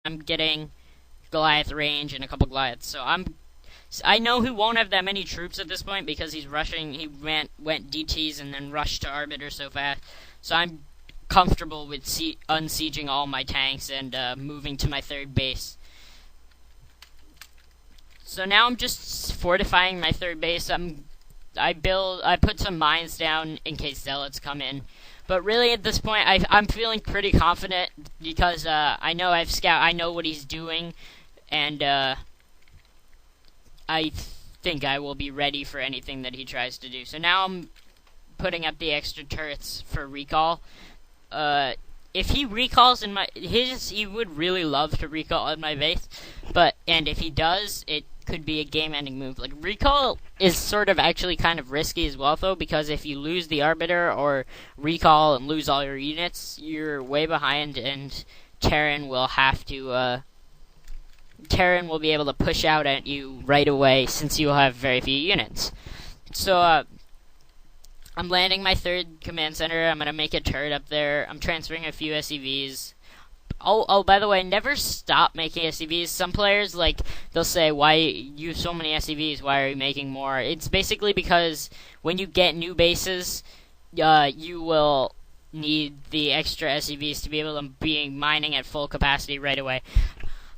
I'm getting Goliath range and a couple Goliaths. So I know he won't have that many troops at this point because he's rushing. He went DTs and then rushed to Arbiter so fast. So I'm comfortable with unsieging all my tanks and moving to my third base. So now I'm just fortifying my third base. I put some mines down in case zealots come in. But really, at this point, I'm feeling pretty confident because I know I know what he's doing, and I think I will be ready for anything that he tries to do. So now I'm putting up the extra turrets for recall. If he recalls in he would really love to recall in my base, and if he does, it could be a game-ending move. Like, recall is sort of actually kind of risky as well, though, because if you lose the Arbiter or recall and lose all your units, you're way behind, and Terran will be able to push out at you right away since you'll have very few units. So, I'm landing my third command center. I'm going to make a turret up there. I'm transferring a few SCVs. Oh, by the way, never stop making SCVs. Some players, they'll say, why you have so many SCVs, why are you making more? It's basically because when you get new bases, you will need the extra SCVs to be able to be mining at full capacity right away.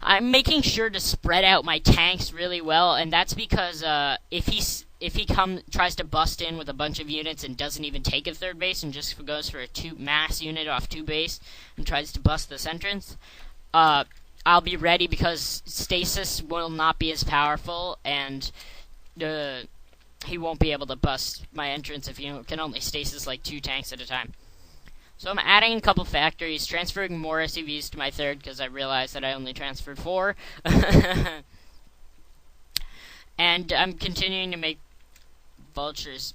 I'm making sure to spread out my tanks really well, and that's because if he tries to bust in with a bunch of units and doesn't even take a third base and just goes for a mass unit off 2 base and tries to bust this entrance, I'll be ready because stasis will not be as powerful, and he won't be able to bust my entrance if you can only stasis 2 tanks at a time. So I'm adding a couple factories, transferring more SCVs to my third because I realized that I only transferred 4. And I'm continuing to make vultures.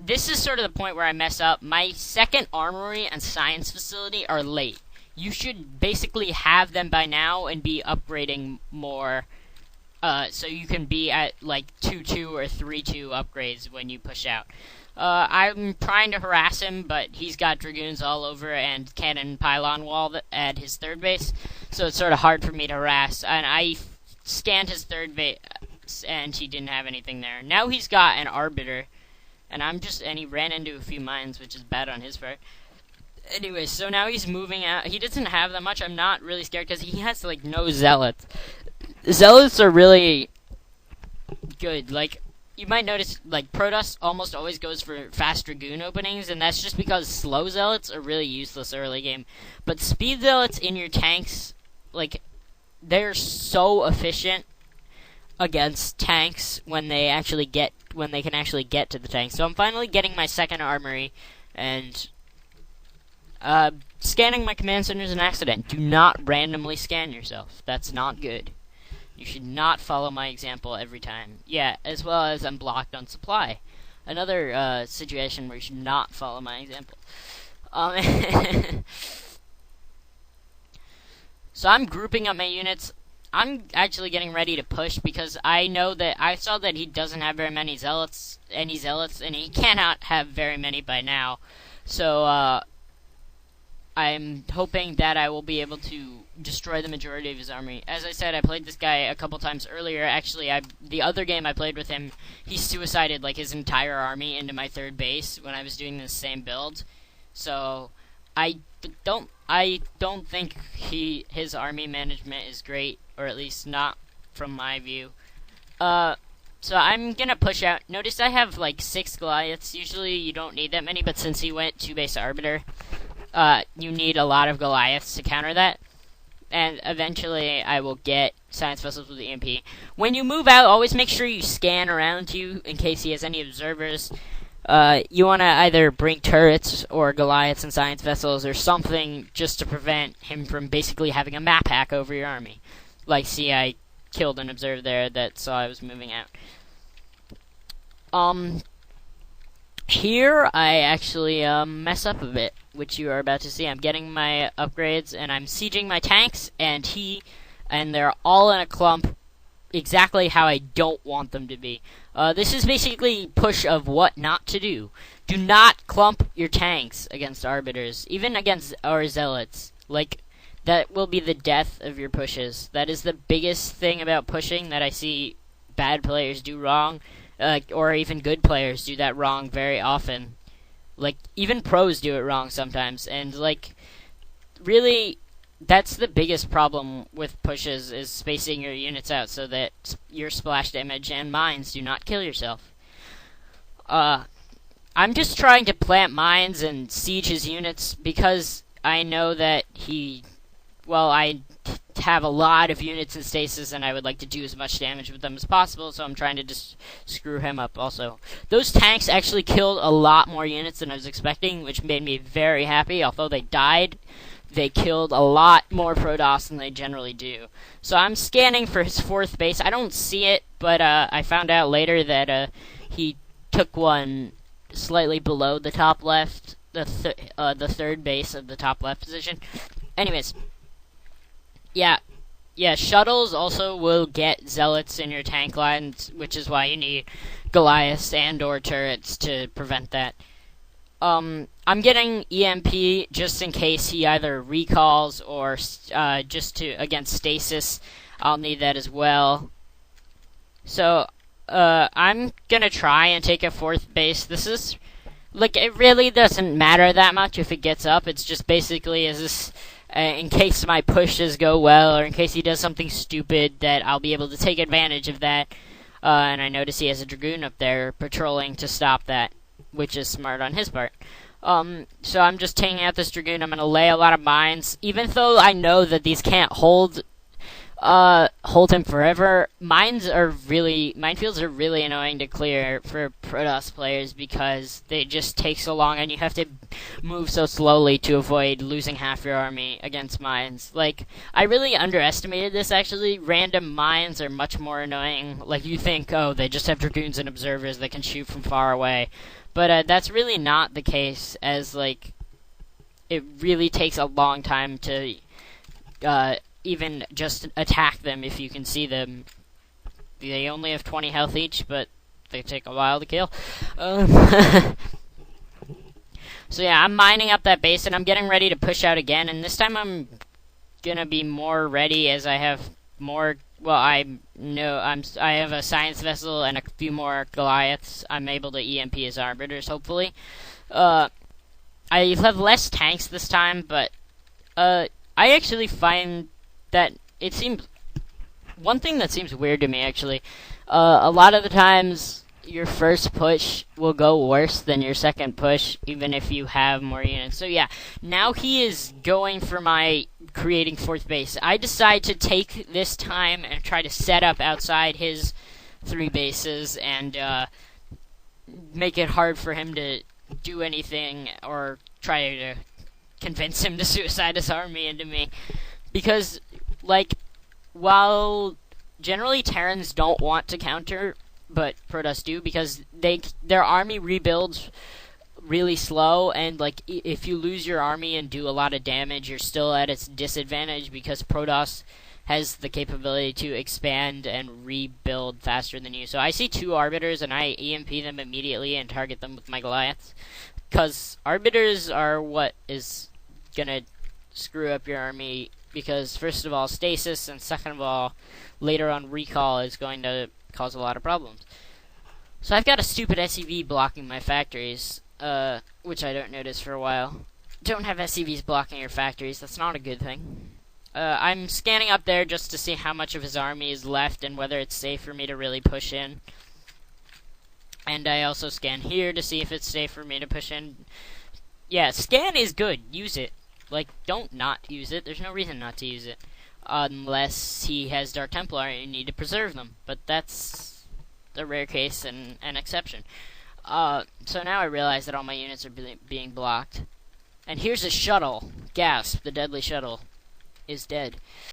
This is sort of the point where I mess up. My second armory and science facility are late. You should basically have them by now and be upgrading more, so you can be at 2-2 or 3-2 upgrades when you push out. I'm trying to harass him, but he's got dragoons all over and cannon pylon wall at his third base, so it's sort of hard for me to harass. And I scanned his third base, and he didn't have anything there. Now he's got an Arbiter, and he ran into a few mines, which is bad on his part. Anyway, so now he's moving out. He doesn't have that much. I'm not really scared because he has no zealots. Zealots are really good. You might notice, Protoss almost always goes for fast Dragoon openings, and that's just because slow Zealots are really useless early game. But speed Zealots in your tanks, they're so efficient against tanks when they can actually get to the tanks. So I'm finally getting my second armory, and scanning my command center is an accident. Do not randomly scan yourself. That's not good. You should not follow my example every time. Yeah, as well as I'm blocked on supply. Another situation where you should not follow my example. So I'm grouping up my units. I'm actually getting ready to push because I saw that he doesn't have very many zealots, and he cannot have very many by now. So I'm hoping that I will be able to destroy the majority of his army. As I said, I played this guy a couple times earlier. Actually, the other game I played with him, he suicided his entire army into my third base when I was doing the same build. So I don't think his army management is great, or at least not from my view. So I'm gonna push out. Notice I have 6 Goliaths. Usually you don't need that many, but since he went 2 base Arbiter, you need a lot of Goliaths to counter that. And eventually I will get science vessels with the EMP. When you move out, always make sure you scan around you in case he has any observers. You want to either bring turrets or Goliaths and science vessels or something just to prevent him from basically having a map hack over your army. See, I killed an observer there that saw I was moving out. Here, I actually mess up a bit, which you are about to see. I'm getting my upgrades, and I'm sieging my tanks, and they're all in a clump, exactly how I don't want them to be. This is basically push of what not to do. Do not clump your tanks against Arbiters, even against our Zealots. that will be the death of your pushes. That is the biggest thing about pushing that I see bad players do wrong, or even good players do that wrong very often. Like, even pros do it wrong sometimes, and, like, really, that's the biggest problem with pushes, is spacing your units out so that your splash damage and mines do not kill yourself. I'm just trying to plant mines and siege his units because I know that I have a lot of units in stasis and I would like to do as much damage with them as possible, so I'm trying to just screw him up also. Those tanks actually killed a lot more units than I was expecting, which made me very happy. Although they died, they killed a lot more Protoss than they generally do. So I'm scanning for his 4th base. I don't see it, but I found out later that he took one slightly below the top left, the 3rd base of the top left position. Anyways, yeah, shuttles also will get zealots in your tank lines, which is why you need Goliaths and or turrets to prevent that. I'm getting EMP just in case he either recalls or just against stasis. I'll need that as well. So I'm gonna try and take a 4th base. This is, like, it really doesn't matter that much if it gets up. It's just basically in case my pushes go well, or in case he does something stupid, that I'll be able to take advantage of that. And I notice he has a Dragoon up there patrolling to stop that, which is smart on his part. So I'm just taking out this Dragoon. I'm going to lay a lot of mines. Even though I know that these can't hold him forever, minefields are really annoying to clear for Protoss players because they just take so long and you have to move so slowly to avoid losing half your army against mines. Like, I really underestimated this, actually. Random mines are much more annoying. Like, you think, oh, they just have Dragoons and Observers that can shoot from far away. But that's really not the case, as, like, it really takes a long time to even just attack them if you can see them. They only have 20 health each, but they take a while to kill. So yeah, I'm mining up that base, and I'm getting ready to push out again, and this time I'm gonna be more ready as I have more. Well, I have a science vessel and a few more Goliaths. I'm able to EMP his arbiters, hopefully. I have less tanks this time, but I actually find that it seems... One thing that seems weird to me, actually, a lot of the times your first push will go worse than your second push, even if you have more units. So yeah, now he is going for my creating 4th base. I decide to take this time and try to set up outside his 3 bases and make it hard for him to do anything or try to convince him to suicide his army into me. Because, like, while generally Terrans don't want to counter, but Protoss do, because their army rebuilds really slow, and, like, if you lose your army and do a lot of damage, you're still at its disadvantage because Protoss has the capability to expand and rebuild faster than you. So I see 2 Arbiters, and I EMP them immediately and target them with my Goliaths, because Arbiters are what is gonna screw up your army, because first of all, stasis, and second of all, later on recall is going to cause a lot of problems. So I've got a stupid SCV blocking my factories, which I don't notice for a while. Don't have SCVs blocking your factories, that's not a good thing. I'm scanning up there just to see how much of his army is left and whether it's safe for me to really push in. And I also scan here to see if it's safe for me to push in. Yeah, scan is good, use it. Like, don't not use it, there's no reason not to use it. Unless he has Dark Templar and you need to preserve them. But that's a rare case and an exception. So now I realize that all my units are being blocked. And here's a shuttle. Gasp, the deadly shuttle is dead.